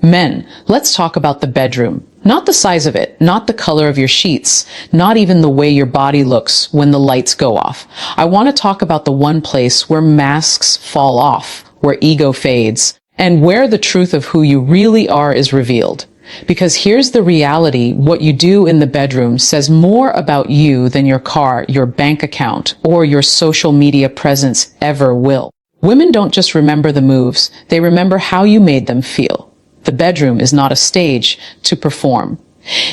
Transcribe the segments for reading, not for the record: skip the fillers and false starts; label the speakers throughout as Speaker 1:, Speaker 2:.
Speaker 1: Men, let's talk about the bedroom. Not the size of it, not the color of your sheets, not even the way your body looks when the lights go off. I want to talk about the one place where masks fall off, where ego fades, and where the truth of who you really are is revealed. Because here's the reality, what you do in the bedroom says more about you than your car, your bank account, or your social media presence ever will. Women don't just remember the moves, they remember how you made them feel. The bedroom is not a stage to perform.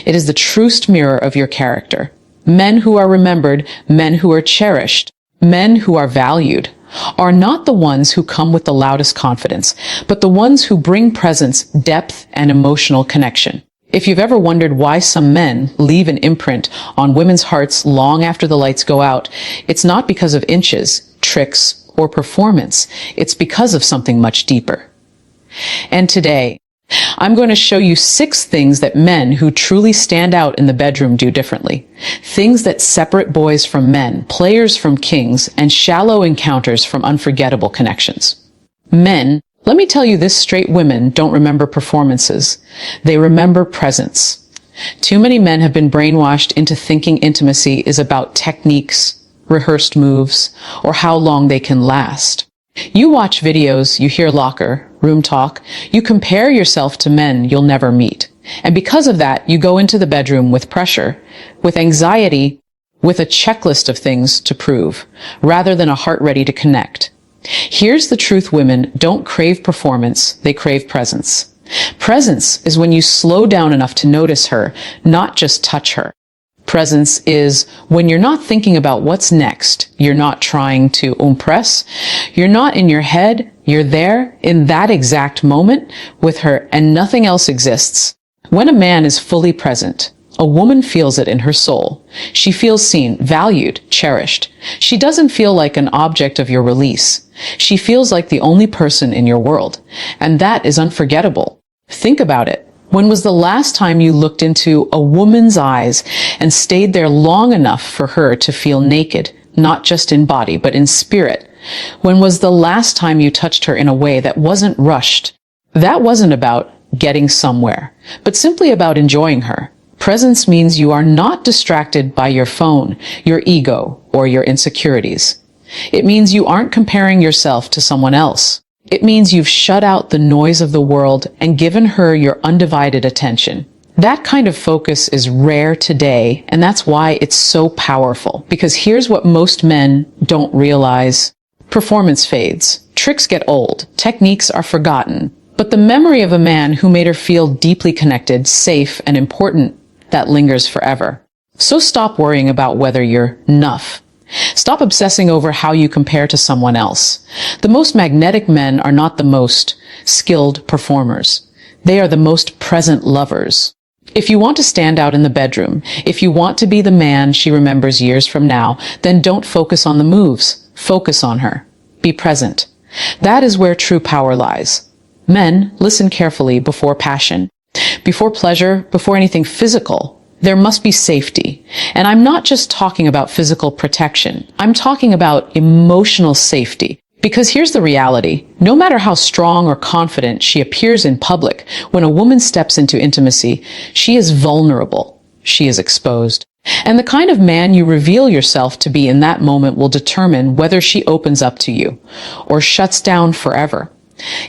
Speaker 1: It is the truest mirror of your character. Men who are remembered, men who are cherished, men who are valued, are not the ones who come with the loudest confidence, but the ones who bring presence, depth, and emotional connection. If you've ever wondered why some men leave an imprint on women's hearts long after the lights go out, it's not because of inches, tricks, or performance. It's because of something much deeper. And today, I'm going to show you 6 things that men who truly stand out in the bedroom do differently. Things that separate boys from men, players from kings, and shallow encounters from unforgettable connections. Men, let me tell you this straight, women don't remember performances. They remember presence. Too many men have been brainwashed into thinking intimacy is about techniques, rehearsed moves, or how long they can last. You watch videos, you hear locker, room talk, you compare yourself to men you'll never meet. And because of that, you go into the bedroom with pressure, with anxiety, with a checklist of things to prove, rather than a heart ready to connect. Here's the truth, women don't crave performance, they crave presence. Presence is when you slow down enough to notice her, not just touch her. Presence is when you're not thinking about what's next. You're not trying to impress. You're not in your head. You're there in that exact moment with her, and nothing else exists. When a man is fully present, a woman feels it in her soul. She feels seen, valued, cherished. She doesn't feel like an object of your release. She feels like the only person in your world. And that is unforgettable. Think about it. When was the last time you looked into a woman's eyes and stayed there long enough for her to feel naked, not just in body, but in spirit? When was the last time you touched her in a way that wasn't rushed? That wasn't about getting somewhere, but simply about enjoying her. Presence means you are not distracted by your phone, your ego, or your insecurities. It means you aren't comparing yourself to someone else. It means you've shut out the noise of the world and given her your undivided attention. That kind of focus is rare today, and that's why it's so powerful. Because here's what most men don't realize. Performance fades. Tricks get old. Techniques are forgotten. But the memory of a man who made her feel deeply connected, safe, and important, that lingers forever. So stop worrying about whether you're enough. Stop obsessing over how you compare to someone else. The most magnetic men are not the most skilled performers. They are the most present lovers. If you want to stand out in the bedroom, if you want to be the man she remembers years from now, then don't focus on the moves. Focus on her. Be present. That is where true power lies. Men, listen carefully before passion, before pleasure, before anything physical. There must be safety. And I'm not just talking about physical protection. I'm talking about emotional safety. Because here's the reality. No matter how strong or confident she appears in public, when a woman steps into intimacy, she is vulnerable. She is exposed. And the kind of man you reveal yourself to be in that moment will determine whether she opens up to you or shuts down forever.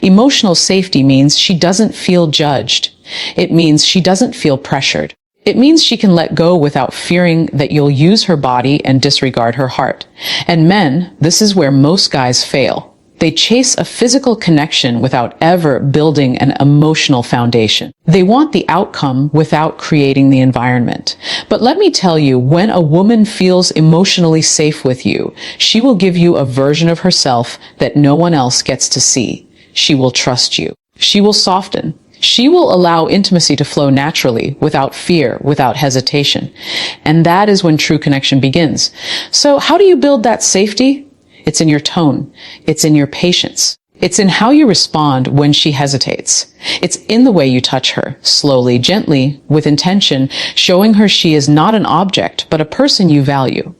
Speaker 1: Emotional safety means she doesn't feel judged. It means she doesn't feel pressured. It means she can let go without fearing that you'll use her body and disregard her heart. And men, this is where most guys fail. They chase a physical connection without ever building an emotional foundation. They want the outcome without creating the environment. But let me tell you, when a woman feels emotionally safe with you, she will give you a version of herself that no one else gets to see. She will trust you. She will soften. She will allow intimacy to flow naturally, without fear, without hesitation. And that is when true connection begins. So how do you build that safety? It's in your tone. It's in your patience. It's in how you respond when she hesitates. It's in the way you touch her, slowly, gently, with intention, showing her she is not an object, but a person you value.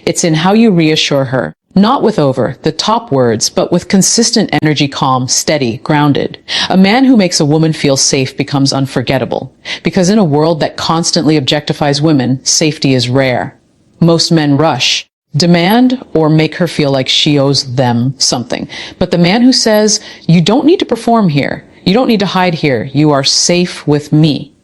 Speaker 1: It's in how you reassure her Not with over the top words, but with consistent energy, calm, steady, grounded. A man who makes a woman feel safe becomes unforgettable. Because in a world that constantly objectifies women, safety is rare. Most men rush, demand, or make her feel like she owes them something. But the man who says, you don't need to perform here, you don't need to hide here, you are safe with me,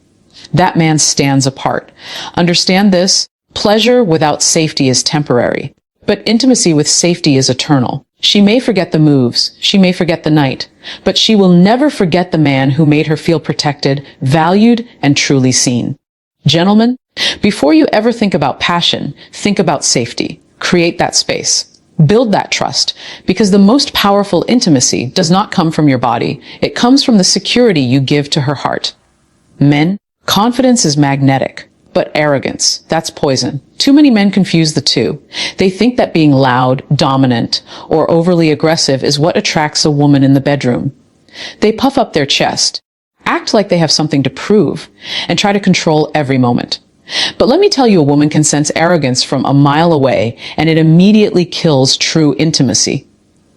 Speaker 1: that man stands apart. Understand this, pleasure without safety is temporary. But intimacy with safety is eternal. She may forget the moves, she may forget the night, but she will never forget the man who made her feel protected, valued, and truly seen. Gentlemen, before you ever think about passion, think about safety. Create that space. Build that trust, because the most powerful intimacy does not come from your body. It comes from the security you give to her heart. Men, confidence is magnetic. But arrogance, that's poison. Too many men confuse the two. They think that being loud, dominant, or overly aggressive is what attracts a woman in the bedroom. They puff up their chest, act like they have something to prove, and try to control every moment. But let me tell you, a woman can sense arrogance from a mile away, and it immediately kills true intimacy.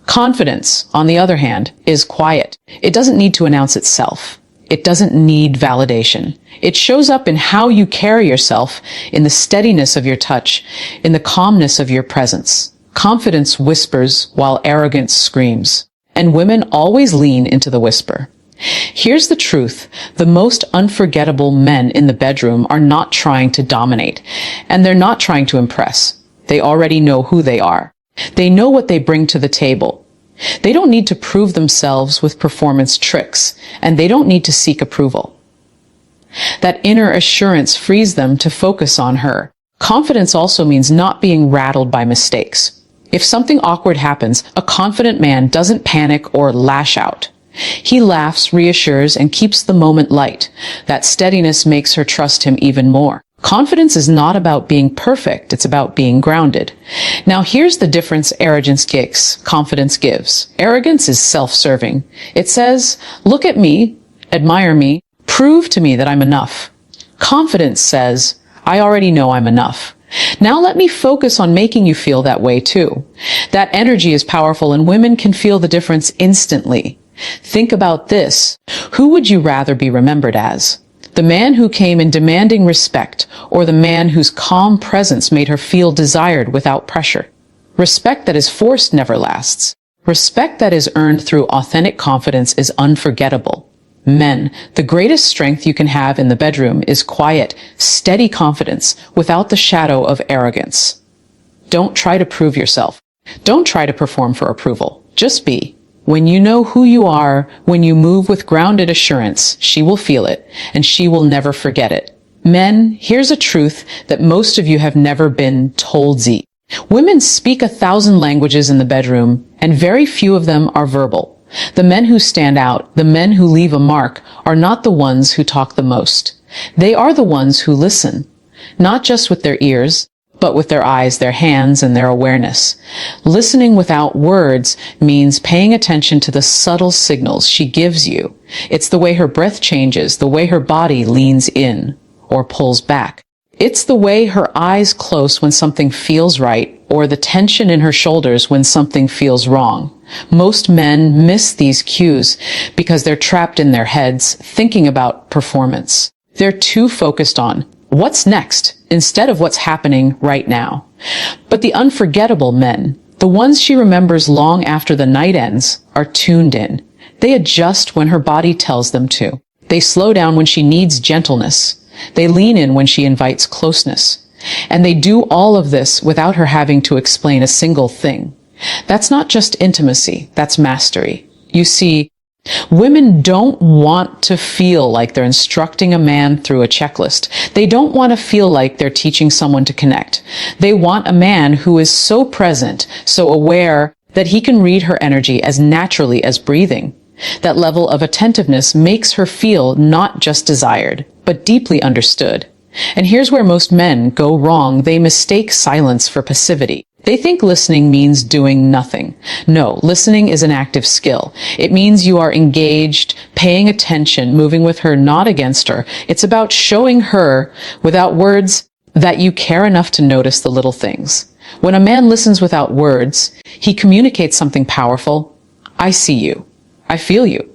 Speaker 1: Confidence, on the other hand, is quiet. It doesn't need to announce itself. It doesn't need validation. It shows up in how you carry yourself, in the steadiness of your touch, in the calmness of your presence. Confidence whispers while arrogance screams. And women always lean into the whisper. Here's the truth. The most unforgettable men in the bedroom are not trying to dominate, and they're not trying to impress. They already know who they are. They know what they bring to the table. They don't need to prove themselves with performance tricks, and they don't need to seek approval. That inner assurance frees them to focus on her. Confidence also means not being rattled by mistakes. If something awkward happens, a confident man doesn't panic or lash out. He laughs, reassures, and keeps the moment light. That steadiness makes her trust him even more. Confidence is not about being perfect, it's about being grounded. Now here's the difference arrogance gives, confidence gives. Arrogance is self-serving. It says, look at me, admire me, prove to me that I'm enough. Confidence says, I already know I'm enough. Now let me focus on making you feel that way too. That energy is powerful, and women can feel the difference instantly. Think about this. Who would you rather be remembered as? The man who came in demanding respect, or the man whose calm presence made her feel desired without pressure? Respect that is forced never lasts. Respect that is earned through authentic confidence is unforgettable. Men, the greatest strength you can have in the bedroom is quiet, steady confidence without the shadow of arrogance. Don't try to prove yourself. Don't try to perform for approval. Just be. When you know who you are, when you move with grounded assurance, she will feel it, and she will never forget it. Men, here's a truth that most of you have never been told. Women speak 1,000 languages in the bedroom, and very few of them are verbal. The men who stand out, the men who leave a mark, are not the ones who talk the most. They are the ones who listen, not just with their ears, but with their eyes, their hands, and their awareness. Listening without words means paying attention to the subtle signals she gives you. It's the way her breath changes, the way her body leans in or pulls back. It's the way her eyes close when something feels right, or the tension in her shoulders when something feels wrong. Most men miss these cues because they're trapped in their heads thinking about performance. They're too focused on what's next instead of what's happening right now. But the unforgettable men, the ones she remembers long after the night ends, are tuned in. They adjust when her body tells them to. They slow down when she needs gentleness. They lean in when she invites closeness. And they do all of this without her having to explain a single thing. That's not just intimacy, that's mastery. You see, women don't want to feel like they're instructing a man through a checklist. They don't want to feel like they're teaching someone to connect. They want a man who is so present, so aware, that he can read her energy as naturally as breathing. That level of attentiveness makes her feel not just desired, but deeply understood. And here's where most men go wrong. They mistake silence for passivity. They think listening means doing nothing. No, listening is an active skill. It means you are engaged, paying attention, moving with her, not against her. It's about showing her, without words, that you care enough to notice the little things. When a man listens without words, he communicates something powerful. I see you. I feel you.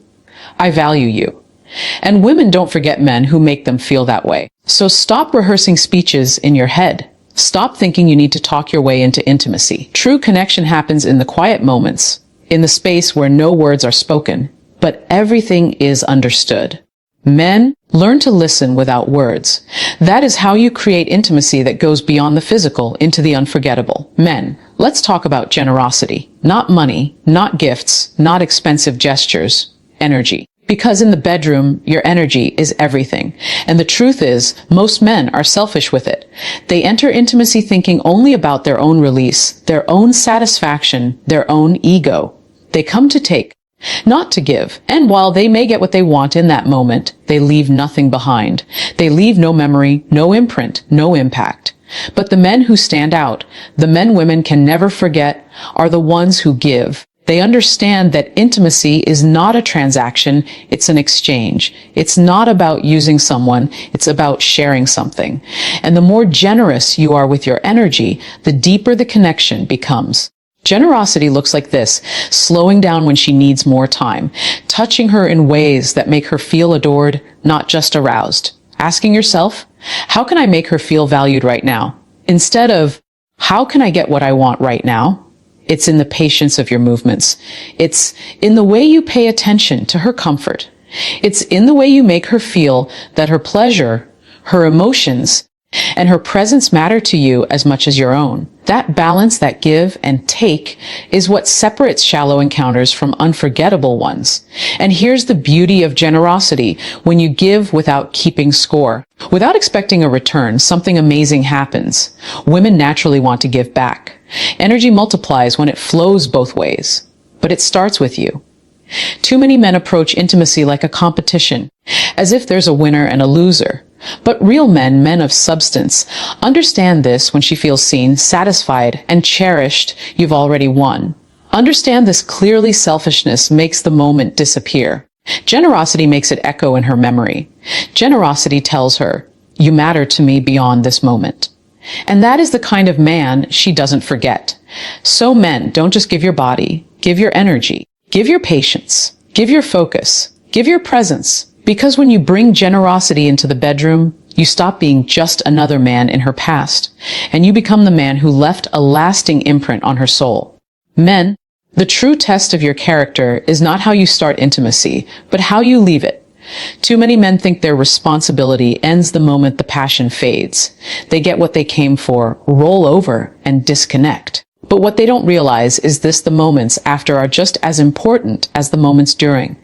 Speaker 1: I value you. And women don't forget men who make them feel that way. So stop rehearsing speeches in your head. Stop thinking you need to talk your way into intimacy. True connection happens in the quiet moments, in the space where no words are spoken, but everything is understood. Men, learn to listen without words. That is how you create intimacy that goes beyond the physical into the unforgettable. Men, let's talk about generosity. Not money, not gifts, not expensive gestures. Energy. Because in the bedroom, your energy is everything. And the truth is, most men are selfish with it. They enter intimacy thinking only about their own release, their own satisfaction, their own ego. They come to take, not to give. And while they may get what they want in that moment, they leave nothing behind. They leave no memory, no imprint, no impact. But the men who stand out, the men women can never forget, are the ones who give. They understand that intimacy is not a transaction, it's an exchange. It's not about using someone, it's about sharing something. And the more generous you are with your energy, the deeper the connection becomes. Generosity looks like this: slowing down when she needs more time, touching her in ways that make her feel adored, not just aroused. Asking yourself, how can I make her feel valued right now? Instead of, how can I get what I want right now? It's in the patience of your movements. It's in the way you pay attention to her comfort. It's in the way you make her feel that her pleasure, her emotions, and her presence matter to you as much as your own. That balance, that give and take, is what separates shallow encounters from unforgettable ones. And here's the beauty of generosity: when you give without keeping score, without expecting a return, something amazing happens. Women naturally want to give back. Energy multiplies when it flows both ways. But it starts with you. Too many men approach intimacy like a competition, as if there's a winner and a loser. But real men, men of substance, understand this: when she feels seen, satisfied, and cherished, you've already won. Understand this clearly. Selfishness makes the moment disappear. Generosity makes it echo in her memory. Generosity tells her, you matter to me beyond this moment. And that is the kind of man she doesn't forget. So men, don't just give your body, give your energy, give your patience, give your focus, give your presence. Because when you bring generosity into the bedroom, you stop being just another man in her past, and you become the man who left a lasting imprint on her soul. Men, the true test of your character is not how you start intimacy, but how you leave it. Too many men think their responsibility ends the moment the passion fades. They get what they came for, roll over, and disconnect. But what they don't realize is the moments after are just as important as the moments during.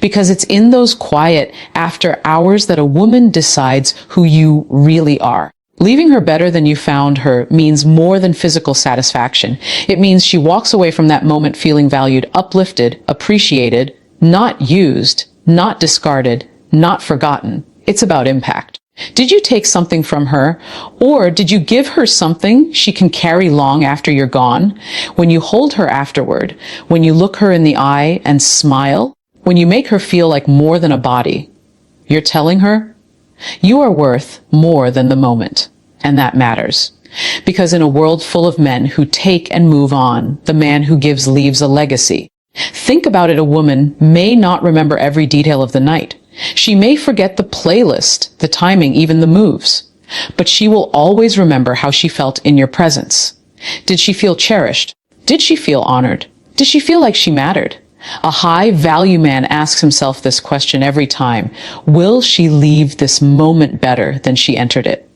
Speaker 1: Because it's in those quiet after hours that a woman decides who you really are. Leaving her better than you found her means more than physical satisfaction. It means she walks away from that moment feeling valued, uplifted, appreciated, not used, not discarded, not forgotten. It's about impact. Did you take something from her? Or did you give her something she can carry long after you're gone? When you hold her afterward, when you look her in the eye and smile, when you make her feel like more than a body, you're telling her, you are worth more than the moment. And that matters. Because in a world full of men who take and move on, the man who gives leaves a legacy. Think about it: a woman may not remember every detail of the night. She may forget the playlist, the timing, even the moves. But she will always remember how she felt in your presence. Did she feel cherished? Did she feel honored? Did she feel like she mattered? A high-value man asks himself this question every time: will she leave this moment better than she entered it?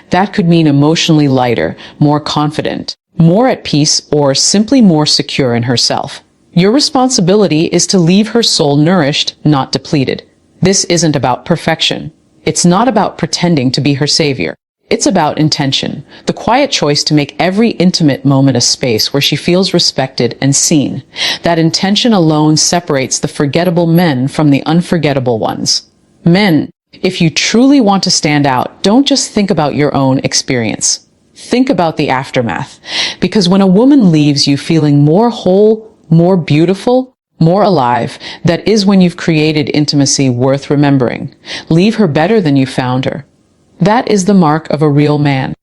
Speaker 1: That could mean emotionally lighter, more confident, more at peace, or simply more secure in herself. Your responsibility is to leave her soul nourished, not depleted. This isn't about perfection. It's not about pretending to be her savior. It's about intention, the quiet choice to make every intimate moment a space where she feels respected and seen. That intention alone separates the forgettable men from the unforgettable ones. Men, if you truly want to stand out, don't just think about your own experience. Think about the aftermath. Because when a woman leaves you feeling more whole, more beautiful, more alive, that is when you've created intimacy worth remembering. Leave her better than you found her. That is the mark of a real man.